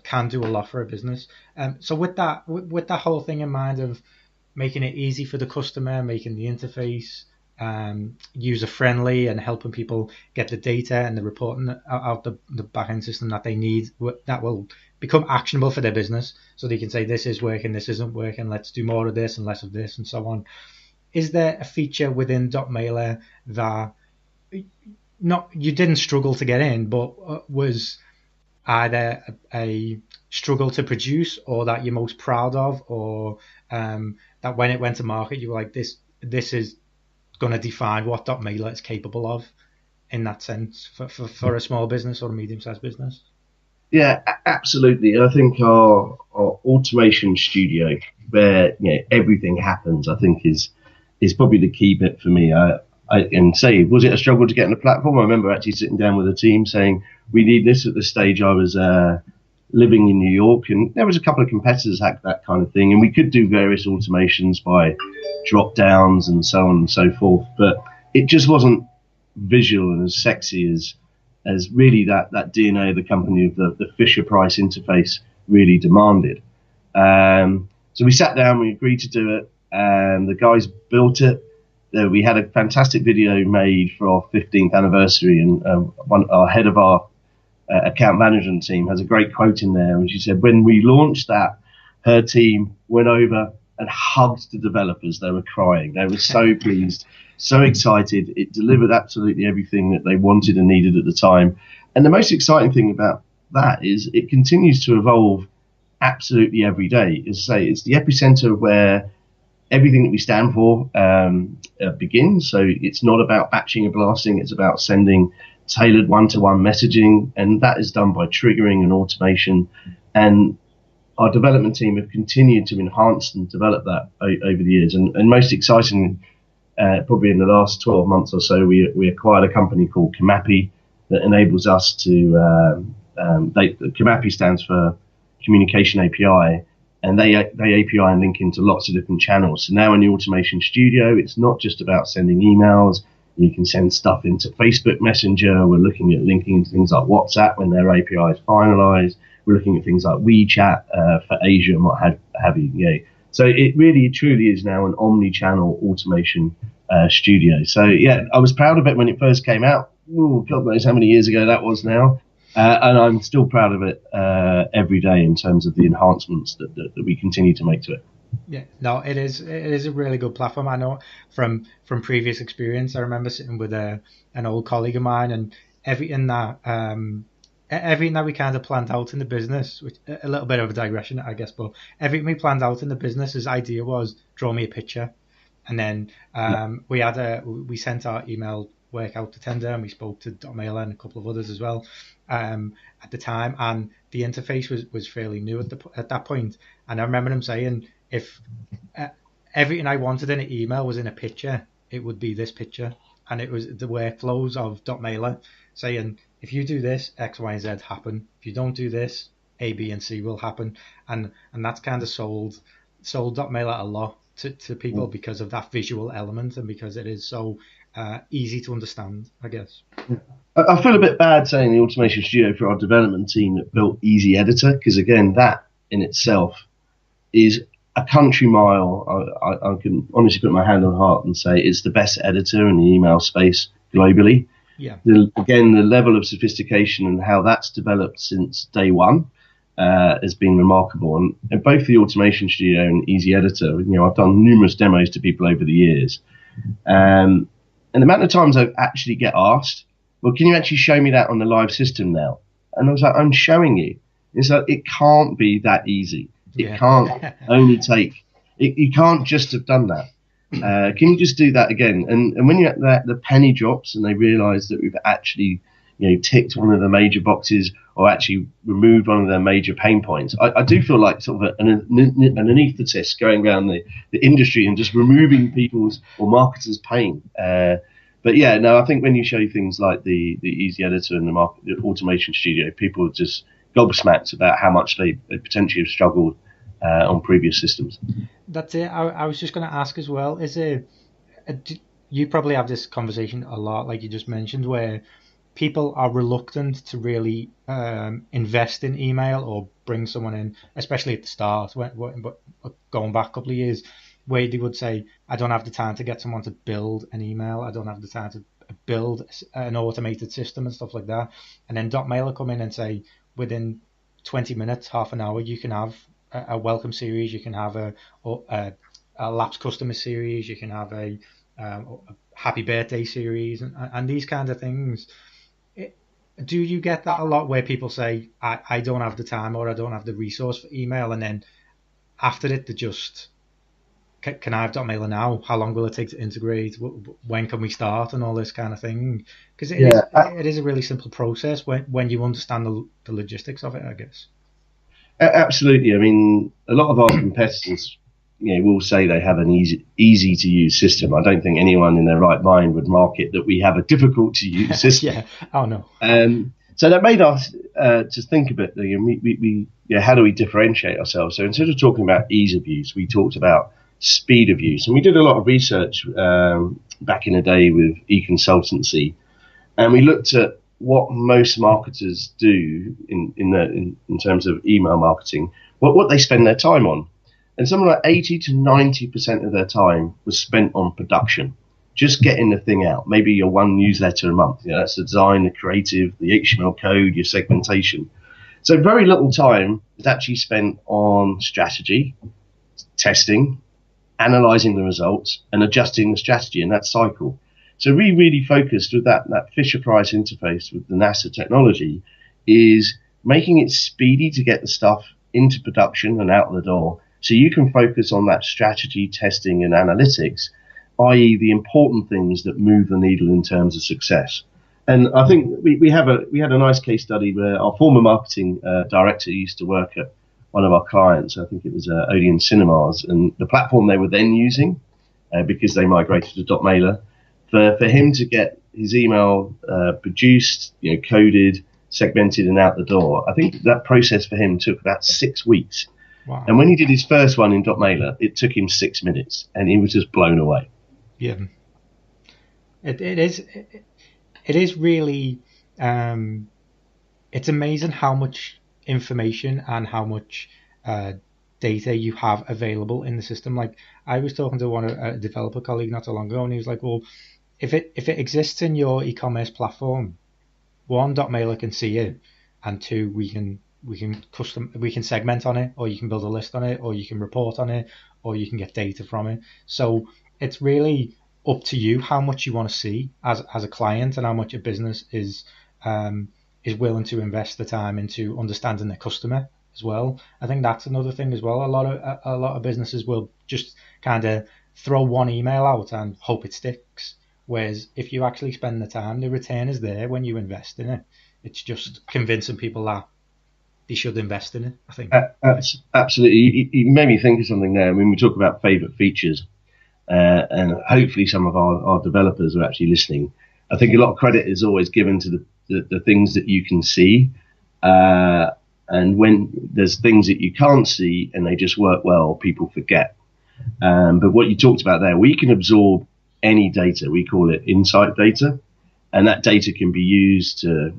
can do a lot for a business. So with that whole thing in mind of making it easy for the customer, making the interface user friendly, and helping people get the data and the reporting out the back-end system that they need, that will become actionable for their business, so they can say this is working, this isn't working, let's do more of this and less of this, and so on. Is there a feature within Dotmailer that you didn't struggle to get in, but was either a struggle to produce, or that you're most proud of, or that when it went to market you were like, this is going to define what Dotmailer is capable of, in that sense, for a small business or a medium-sized business? Yeah, absolutely. I think our automation studio, where everything happens, I think is probably the key bit for me. I can say, was it a struggle to get on the platform? I remember actually sitting down with a team saying, we need this. At the stage I was living in New York, and there was a couple of competitors had that kind of thing, and we could do various automations by drop downs and so on and so forth, but it just wasn't visual and as sexy as really that DNA of the company, of the Fisher Price interface really demanded. So we sat down, we agreed to do it, and the guys built it. We had a fantastic video made for our 15th anniversary, and our head of our account management team has a great quote in there, and she said when we launched that, her team went over and hugged the developers. They were crying. They were so pleased, so excited. It delivered absolutely everything that they wanted and needed at the time. And the most exciting thing about that is it continues to evolve absolutely every day. As I say, it's the epicenter where everything that we stand for begins. So it's not about batching and blasting. It's about sending tailored one-to-one messaging, and that is done by triggering and automation. And our development team have continued to enhance and develop that over the years. And most exciting, probably in the last 12 months or so, we acquired a company called Kamapi that enables us to, Kamapi stands for Communication API, and they API and link into lots of different channels. So now in the Automation Studio, it's not just about sending emails. You can send stuff into Facebook Messenger. We're looking at linking into things like WhatsApp when their API is finalized. We're looking at things like WeChat for Asia and what have you. So it really, truly is now an omni-channel automation studio. So yeah, I was proud of it when it first came out. Ooh, God knows how many years ago that was now. And I'm still proud of it every day in terms of the enhancements that we continue to make to it. Yeah, no, it is a really good platform. I know from previous experience. I remember sitting with an old colleague of mine, and everything that we kind of planned out in the business, which a little bit of a digression, I guess, but everything we planned out in the business, his idea was draw me a picture, and then we sent our email work out to tender, and we spoke to Dotmailer and a couple of others as well at the time, and the interface was fairly new at that point. And I remember him saying, if everything I wanted in an email was in a picture, it would be this picture. And it was the workflows of Dotmailer saying, if you do this, X, Y, and Z happen. If you don't do this, A, B, and C will happen. And that's kind of sold Dotmailer a lot to people because of that visual element, and because it is so easy to understand, I guess. I feel a bit bad saying the Automation Studio for our development team that built Easy Editor, because again, that in itself is a country mile. I can honestly put my hand on heart and say it's the best editor in the email space globally. Yeah. Again, the level of sophistication and how that's developed since day one has been remarkable. And both the Automation Studio and Easy Editor, I've done numerous demos to people over the years. And the amount of times I actually get asked, well, can you actually show me that on the live system now? And I was like, I'm showing you. It's like, it can't be that easy. It can't only take, you can't just have done that. Can you just do that again? And when you're at that, the penny drops and they realize that we've actually, ticked one of the major boxes or actually removed one of their major pain points. I do feel like sort of an anaesthetist going around the industry and just removing people's or marketers' pain. But yeah, no, I think when you show things like the Easy Editor and the Automation Studio, people are just gobsmacked about how much they potentially have struggled on previous systems. That's it. I was just going to ask as well, you probably have this conversation a lot, like you just mentioned, where people are reluctant to really invest in email or bring someone in, especially at the start, but going back a couple of years, where they would say, I don't have the time to get someone to build an email, I don't have the time to build an automated system and stuff like that. And then Dotmailer come in and say, within 20 minutes, half an hour, you can have a welcome series, you can have a lapsed customer series, you can have a happy birthday series, and these kinds of things. Do you get that a lot, where people say, I don't have the time or I don't have the resource for email, and then after it, they just, can I have Dotmailer now? How long will it take to integrate? When can we start? And all this kind of thing. Because it is a really simple process when you understand the logistics of it, I guess. Absolutely. I mean, a lot of our competitors, will say they have an easy to use system. I don't think anyone in their right mind would market that we have a difficult to use system. Yeah. Oh no. So that made us just think a bit. How do we differentiate ourselves? So instead of talking about ease of use, we talked about speed of use, and we did a lot of research back in the day with e-consultancy, and we looked at what most marketers do in terms of email marketing, what they spend their time on. And something like 80 to 90% of their time was spent on production, just getting the thing out. Maybe your one newsletter a month. That's the design, the creative, the HTML code, your segmentation. So very little time is actually spent on strategy, testing, analyzing the results, and adjusting the strategy in that cycle. So we really focused with that Fisher-Price interface with the NASA technology, is making it speedy to get the stuff into production and out the door, so you can focus on that strategy, testing, and analytics, i.e. the important things that move the needle in terms of success. And I think we had a nice case study where our former marketing director used to work at one of our clients. I think it was Odeon Cinemas, and the platform they were then using, because they migrated to Dotmailer, for him to get his email produced, coded, segmented, and out the door. I think that process for him took about 6 weeks. Wow. And when he did his first one in Dotmailer, it took him 6 minutes, and he was just blown away. Yeah, it is really. It's amazing how much information and how much data you have available in the system. Like, I was talking to a developer colleague not so long ago, and he was like, "Well, if it exists in your e-commerce platform, one, Dotmailer can see it, and two, we can segment on it, or you can build a list on it, or you can report on it, or you can get data from it." So it's really up to you how much you want to see as a client, and how much a business is willing to invest the time into understanding their customer as well. I think that's another thing as well. A lot of businesses will just kind of throw one email out and hope it sticks. Whereas if you actually spend the time, the return is there when you invest in it. It's just convincing people that they should invest in it, I think. Absolutely. You made me think of something there. When we talk about favourite features, and hopefully some of our developers are actually listening, I think a lot of credit is always given to the things that you can see. And when there's things that you can't see and they just work well, people forget. But what you talked about there, we can absorb any data. We call it insight data. And that data can be used to,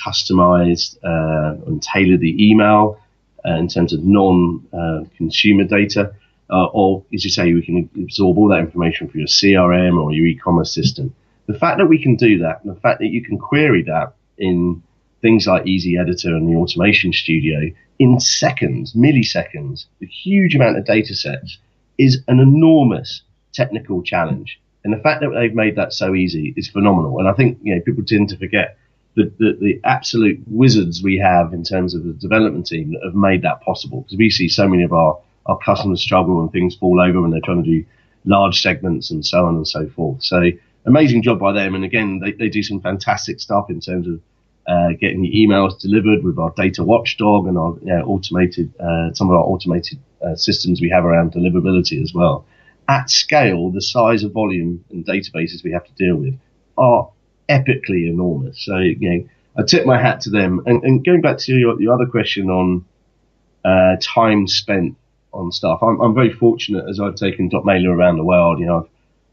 customize and tailor the email in terms of non-consumer data. Or, as you say, we can absorb all that information from your CRM or your e-commerce system. The fact that we can do that, and the fact that you can query that in things like Easy Editor and the Automation Studio in seconds, milliseconds, a huge amount of data sets, is an enormous technical challenge. And the fact that they've made that so easy is phenomenal. And I think people tend to forget the absolute wizards we have in terms of the development team that have made that possible. Because we see so many of our customers struggle and things fall over when they're trying to do large segments and so on and so forth. So amazing job by them. And again, they do some fantastic stuff in terms of getting the emails delivered with our data watchdog and our automated some of our automated systems we have around deliverability as well. At scale, the size of volume and databases we have to deal with are epically enormous. So, I tip my hat to them. And going back to your other question on time spent on stuff, I'm very fortunate as I've taken Dotmailer around the world.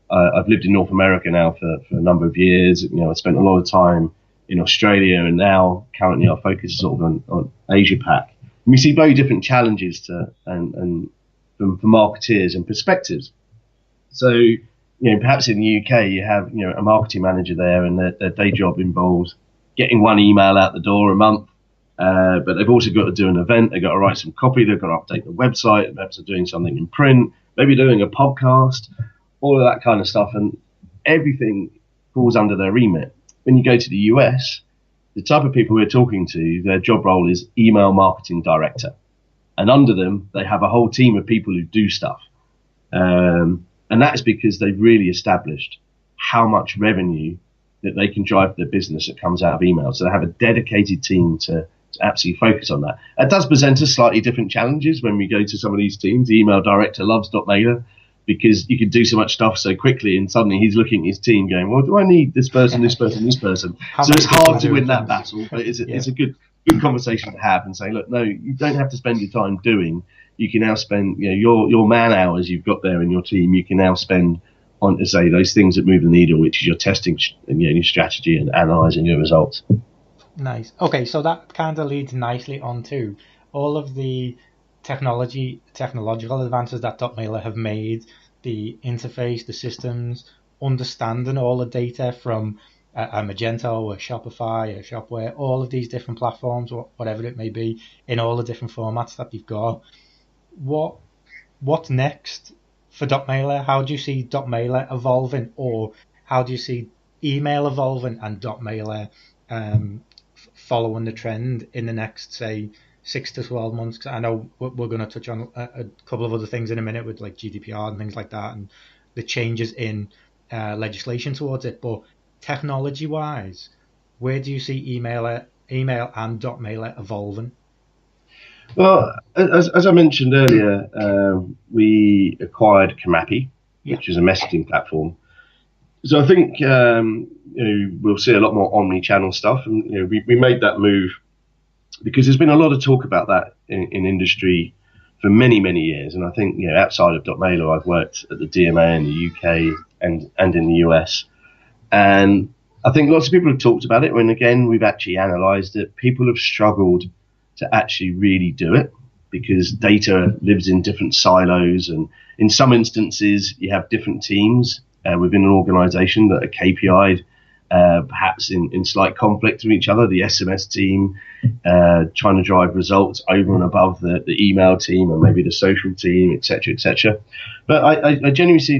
I've lived in North America now for a number of years. I spent a lot of time in Australia, and now currently our focus is sort of on Asia Pac. And we see very different challenges and for marketeers and perspectives. So, perhaps in the UK you have, a marketing manager there, and their day job involves getting one email out the door a month. But they've also got to do an event. They've got to write some copy. They've got to update the website. Perhaps they're doing something in print, maybe doing a podcast, all of that kind of stuff. And everything falls under their remit. When you go to the US, the type of people we're talking to, their job role is email marketing director. And under them, they have a whole team of people who do stuff. And that is because they've really established how much revenue that they can drive their business that comes out of email. So they have a dedicated team to absolutely focus on that. It does present us slightly different challenges when we go to some of these teams. The email director loves Dotmailer because you can do so much stuff so quickly, and suddenly he's looking at his team going, well, do I need this person, this person, this person? So it's hard to win that battle, but it's a good conversation to have and say, look, no, you don't have to spend your time doing. You can now spend, your man hours you've got there in your team, you can now spend on, to say, those things that move the needle, which is your testing and your strategy and analysing your results. Nice. Okay, so that kind of leads nicely onto all of the technological advances that Dotmailer have made, the interface, the systems, understanding all the data from a Magento, a Shopify, a Shopware, all of these different platforms, whatever it may be, in all the different formats that you've got. What's next for Dotmailer? How do you see Dotmailer evolving, or how do you see email evolving and Dotmailer following the trend in the next, say, 6 to 12 months? Because I know we're going to touch on a couple of other things in a minute with like GDPR and things like that, and the changes in legislation towards it. But technology-wise, where do you see email and Dotmailer evolving? Well, as I mentioned earlier, we acquired Kamapi, which is a messaging platform. So I think we'll see a lot more omni-channel stuff, and we made that move because there's been a lot of talk about that in industry for many, many years. And I think outside of Dotmailer, I've worked at the DMA in the UK and in the US, and I think lots of people have talked about it. When again, we've actually analysed it. People have struggled to actually really do it because data lives in different silos, and in some instances, you have different teams within an organisation that are KPI'd, perhaps in slight conflict with each other. The SMS team trying to drive results over and above the email team, and maybe the social team, etc., etc. But I genuinely see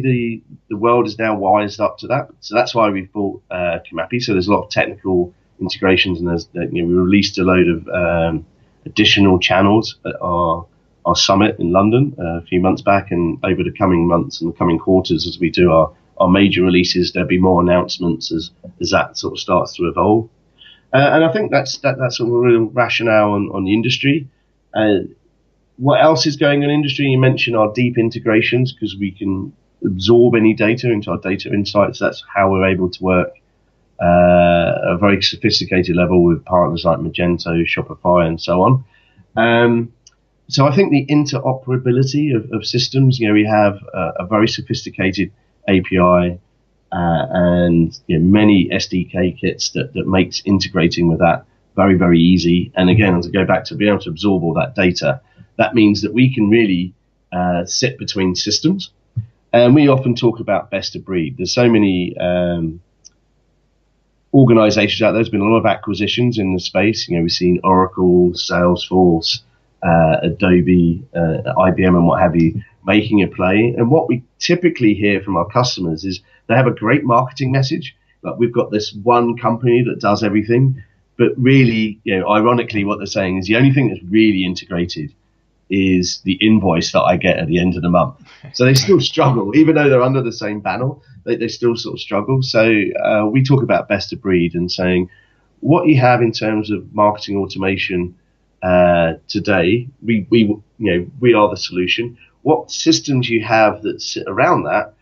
the world is now wised up to that. So that's why we've bought Kamapi. So there's a lot of technical integrations, and we released a load of additional channels at our summit in London a few months back, and over the coming months and the coming quarters, as we do our major releases, there'll be more announcements as that sort of starts to evolve. And I think that's a real rationale on the industry. What else is going on in industry? You mentioned our deep integrations, because we can absorb any data into our data insights. That's how we're able to work a very sophisticated level with partners like Magento, Shopify, and so on. So I think the interoperability of systems, we have a very sophisticated API and many SDK kits that makes integrating with that very, very easy. And again, to go back to being able to absorb all that data, that means that we can really sit between systems. And we often talk about best of breed. There's so many organizations out there. There's been a lot of acquisitions in the space. We've seen Oracle, Salesforce, Adobe, IBM, and what have you, making a play. And what we typically hear from our customers is they have a great marketing message. Like, we've got this one company that does everything, but really, ironically, what they're saying is the only thing that's really integrated is the invoice that I get at the end of the month. So they still struggle, even though they're under the same banner, they still sort of struggle. So we talk about best of breed and saying what you have in terms of marketing automation today, we are the solution. What systems you have that sit around that,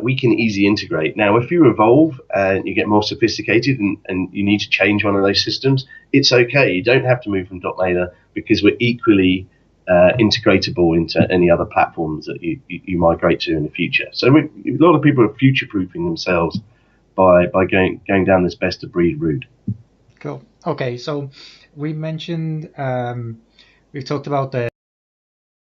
we can easily integrate. Now, if you evolve and you get more sophisticated and you need to change one of those systems, it's okay. You don't have to move from Dotmailer, because we're equally integratable into any other platforms that you migrate to in the future. So a lot of people are future-proofing themselves by going down this best-of-breed route. Cool. Okay, so we mentioned we've talked about